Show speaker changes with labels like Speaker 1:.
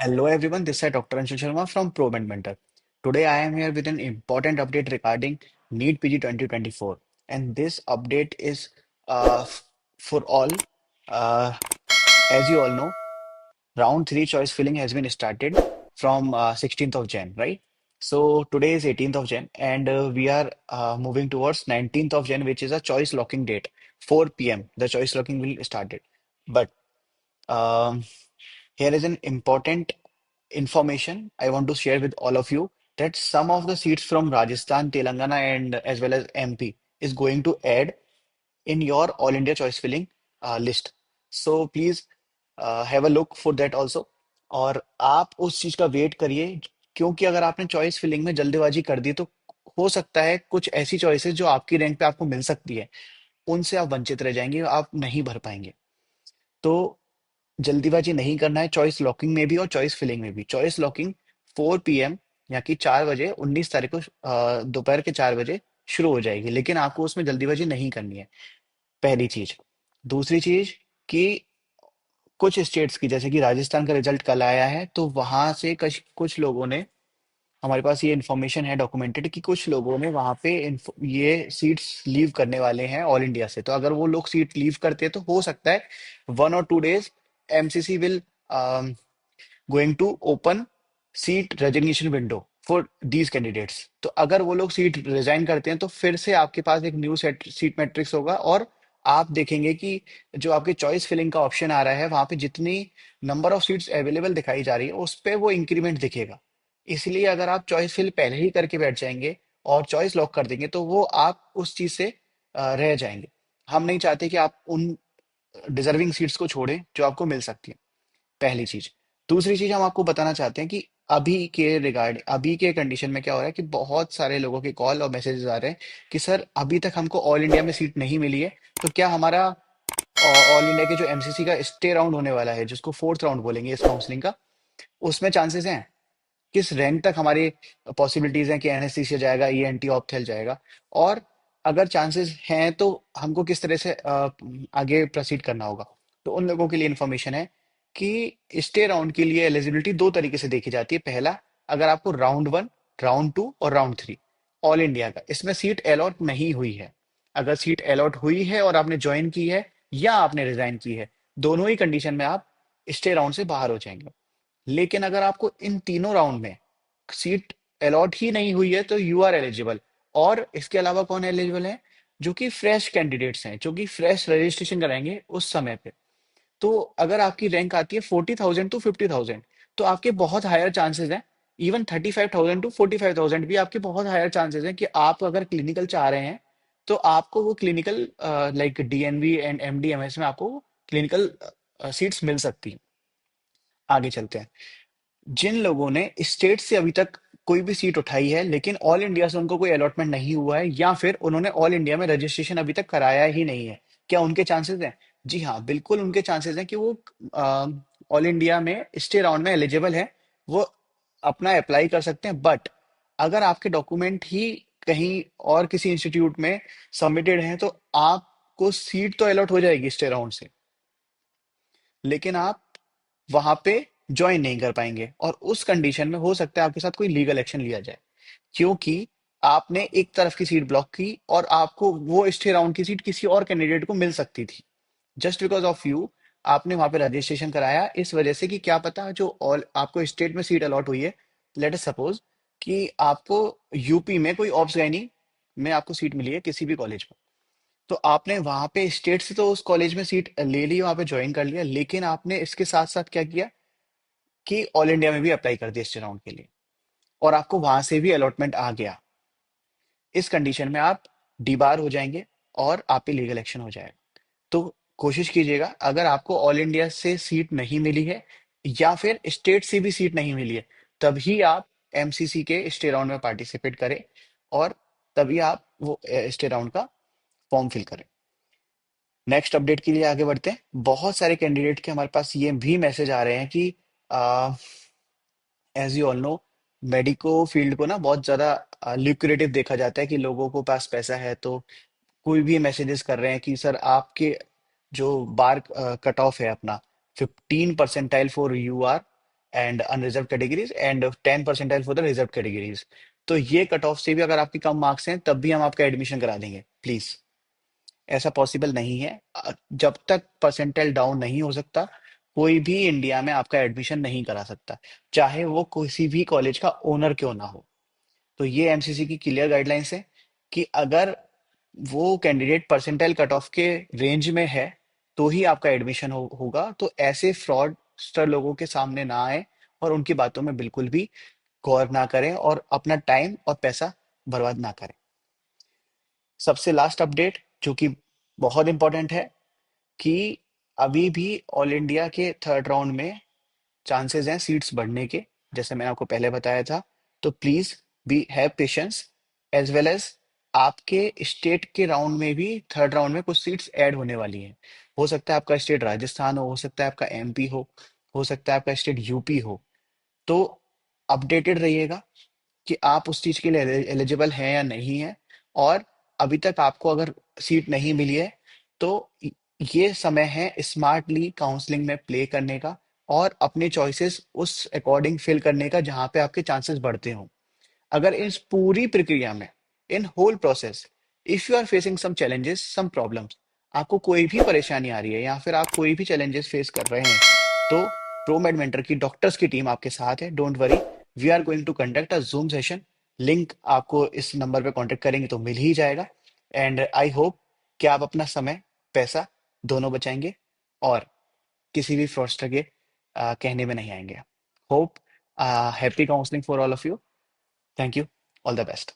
Speaker 1: Hello everyone, this is Dr. Anshul Sharma from Proment Mentor. Today I am here with an important update regarding NEET PG 2024, and this update is for all. Uh, as you all know, round 3 choice filling has been started from 16th of Jan, right? So today is 18th of Jan, and we are moving towards 19th of Jan, which is a choice locking date. 4 p.m. The choice locking will started. But um, here is an important information I want to share with all of you that some of the seats from Rajasthan, Telangana, and as well as MP is going to add in your All India choice filling list. So please have a look for that also. और आप उस चीज का wait करिए क्योंकि अगर आपने choice filling में जल्दीबाजी कर दी तो हो सकता है कुछ ऐसी चॉइसेस जो आपकी रैंक पे आपको मिल सकती है उनसे आप वंचित रह जाएंगे आप नहीं भर पाएंगे तो जल्दीबाजी नहीं करना है चॉइस लॉकिंग में भी और चॉइस फिलिंग में भी चॉइस लॉकिंग 4 p.m. या कि 4 बजे 19 तारीख को दोपहर के 4 बजे शुरू हो जाएगी लेकिन आपको उसमें जल्दीबाजी नहीं करनी है पहली चीज दूसरी चीज कि कुछ स्टेट्स की जैसे कि राजस्थान का रिजल्ट कल आया है तो वहां से कुछ लोगों ने हमारे पास ये इन्फॉर्मेशन है डॉक्यूमेंटेड कि कुछ लोगों ने वहां पे ये सीट्स लीव करने वाले हैं ऑल इंडिया से तो अगर वो लोग सीट लीव करते हैं तो हो सकता है 1 or 2 days MCC will going to open seat resignation window for these candidates तो अगर वो लोग सीट रिजाइन करते हैं तो फिर से आपके पास एक न्यू सेट सीट मैट्रिक्स होगा और आप देखेंगे कि जो आपके चॉइस फिलिंग का ऑप्शन आ रहा है वहां पे जितनी नंबर ऑफ सीट्स अवेलेबल दिखाई जा रही है उस पे वो इंक्रीमेंट दिखेगा इसलिए अगर आप चॉइस फिल पहले ही करके बैठ जाएंगे और चॉइस लॉक कर देंगे तो वो आप उस चीज से रह जाएंगे हम नहीं चाहते कि आप उन डिजर्विंग सीट्स को छोड़ें जो आपको मिल सकती है पहली चीज दूसरी चीज हम आपको बताना चाहते हैं कि अभी के कंडीशन में क्या हो रहा है कि बहुत सारे लोगों के कॉल और मैसेजेस आ रहे हैं कि सर अभी तक हमको ऑल इंडिया में सीट नहीं मिली है तो क्या हमारा ऑल इंडिया के जो एमसीसी का स्टे राउंड होने वाला है जिसको फोर्थ राउंड बोलेंगे इस काउंसलिंग का उसमें चांसेस हैं किस रैंक तक हमारी पॉसिबिलिटीज हैं कि एनएससी जाएगा ईएनटी ऑप्थेल जाएगा और अगर चांसेस हैं तो हमको किस तरह से आगे प्रोसीड करना होगा तो उन लोगों के लिए इंफॉर्मेशन है कि स्टे राउंड के लिए एलिजिबिलिटी दो तरीके से देखी जाती है पहला अगर आपको राउंड 1 राउंड 2 और राउंड 3 ऑल इंडिया का इसमें सीट अलॉट नहीं हुई है अगर सीट अलॉट हुई है और आपने ज्वाइन की है या आपने रिजाइन की है दोनों ही कंडीशन में आप स्टे राउंड से बाहर हो जाएंगे लेकिन अगर आपको इन तीनों राउंड में सीट अलॉट ही नहीं हुई है तो यू आर एलिजिबल और इसके अलावा कौन एलिजिबल है जो कि फ्रेश कैंडिडेट्स हैं जो कि फ्रेश रजिस्ट्रेशन कराएंगे उस समय पे तो अगर आपकी रैंक आती है 40,000 टू 50,000 तो आपके बहुत हायर चांसेस हैं इवन 35,000 टू 45,000 भी आपके बहुत हायर चांसेस हैं कि आप अगर क्लिनिकल चाह रहे हैं तो आपको वो clinical like DNV and MDMS में आपको क्लिनिकल सीट्स मिल सकती हैं आगे चलते हैं जिन लोगों ने स्टेट से अभी तक कोई भी सीट उठाई है लेकिन ऑल इंडिया से उनको कोई अलॉटमेंट नहीं हुआ है या फिर उन्होंने ऑल इंडिया में रजिस्ट्रेशन अभी तक कराया ही नहीं है क्या उनके चांसेस हैं जी हाँ बिल्कुल उनके चांसेस हैं कि वो ऑल इंडिया में स्टे राउंड में एलिजिबल है वो अपना अप्लाई कर सकते हैं बट अगर आपके डॉक्यूमेंट ही कहीं और किसी इंस्टीट्यूट में सबमिटेड हैं तो आपको सीट तो अलॉट हो जाएगी स्टे राउंड से लेकिन आप वहां पे ज्वाइन नहीं कर पाएंगे और उस कंडीशन में हो सकता है आपके साथ कोई लीगल एक्शन लिया जाए क्योंकि आपने एक तरफ की सीट ब्लॉक की और आपको वो स्टे राउंड की सीट किसी और कैंडिडेट को मिल सकती थी जस्ट बिकॉज ऑफ यू आपने वहां पे रजिस्ट्रेशन कराया इस वजह से कि क्या पता जो ऑल आपको स्टेट में सीट अलॉट हुई है लेट अस सपोज कि आपको यूपी में कोई ऑब्स गायनी में आपको सीट मिली है किसी भी कॉलेज में तो आपने वहां पे स्टेट से तो उस कॉलेज में सीट ले ली वहां पे ज्वाइन कर लिया लेकिन आपने इसके साथ साथ क्या किया कि ऑल इंडिया में भी अप्लाई कर दिया स्टे राउंड के लिए और आपको वहां से भी अलॉटमेंट आ गया इस कंडीशन में आप डीबार हो जाएंगे और आप पे लीगल एक्शन हो जाएगा तो कोशिश कीजिएगा अगर आपको ऑल इंडिया से सीट नहीं मिली है या फिर स्टेट से भी सीट नहीं मिली है तभी आप एमसीसी के स्टे राउंड में पार्टिसिपेट करें और तभी आप वो स्टे राउंड का फॉर्म फिल करें नेक्स्ट अपडेट के लिए आगे बढ़ते हैं बहुत सारे कैंडिडेट के हमारे पास ये भी मैसेज आ रहे हैं कि as you all know medico field को ना बहुत ज्यादा ल्यूक्रेटिव देखा जाता है कि लोगों को पास पैसा है तो कोई भी मैसेजेस कर रहे हैं कि सर आपके जो बार कट ऑफ है अपना 15 percentile for UR and unreserved categories and 10 percentile for the reserved categories. तो ये कट ऑफ से भी अगर आपके कम मार्क्स हैं तब भी हम आपका एडमिशन करा देंगे प्लीज। ऐसा पॉसिबल नहीं है। जब तक परसेंटाइल डाउन नहीं हो सकता कोई भी इंडिया में आपका एडमिशन नहीं करा सकता, चाहे वो किसी भी कॉलेज का ओनर क्यों ना हो। तो ये एमसीसी की क्लियर गाइडलाइंस है कि अगर वो कैंडिडेट परसेंटाइल कट ऑफ के रेंज में है तो ही आपका एडमिशन होगा। तो ऐसे फ्रॉडस्टर लोगों के सामने ना आए और उनकी बातों में बिल्कुल भी गौर ना करें और अपना टाइम और पैसा बर्बाद ना करें। सबसे लास्ट अपडेट जो कि बहुत इंपॉर्टेंट है कि अभी भी ऑल इंडिया के थर्ड राउंड में चांसेस हैं सीट्स बढ़ने के, जैसे मैंने आपको पहले बताया था। तो please be have patience as well as आपके स्टेट के राउंड में भी थर्ड राउंड में कुछ सीट्स ऐड होने वाली हैं। हो सकता है आपका स्टेट राजस्थान हो सकता है आपका एमपी हो सकता है आपका स्टेट यूपी हो। तो अपडेटेड रहिएगा कि आप उस चीज के लिए एलिजिबल हैं या नहीं है। और अभी तक आपको अगर सीट नहीं मिली है तो ये समय है स्मार्टली काउंसलिंग में प्ले करने का और अपने चॉइसेस उस अकॉर्डिंग फिल करने का जहां पे आपके चांसेस बढ़ते हों। अगर इस पूरी प्रक्रिया में, in whole process, if you are facing some challenges some problems, आपको कोई भी परेशानी आ रही है या फिर आप कोई भी चैलेंजेस फेस कर रहे हैं, तो प्रोमेड मेंटर की डॉक्टर्स की टीम आपके साथ है। Don't worry, we are going to conduct a Zoom session. Link आपको इस नंबर पे कांटेक्ट करेंगे तो मिल ही जाएगा। एंड आई होप कि आप अपना समय पैसा दोनों बचाएंगे और किसी भी फ्रॉडस्टर के कहने में नहीं आएंगे। Hope happy counselling for all of you. Thank you. All the best.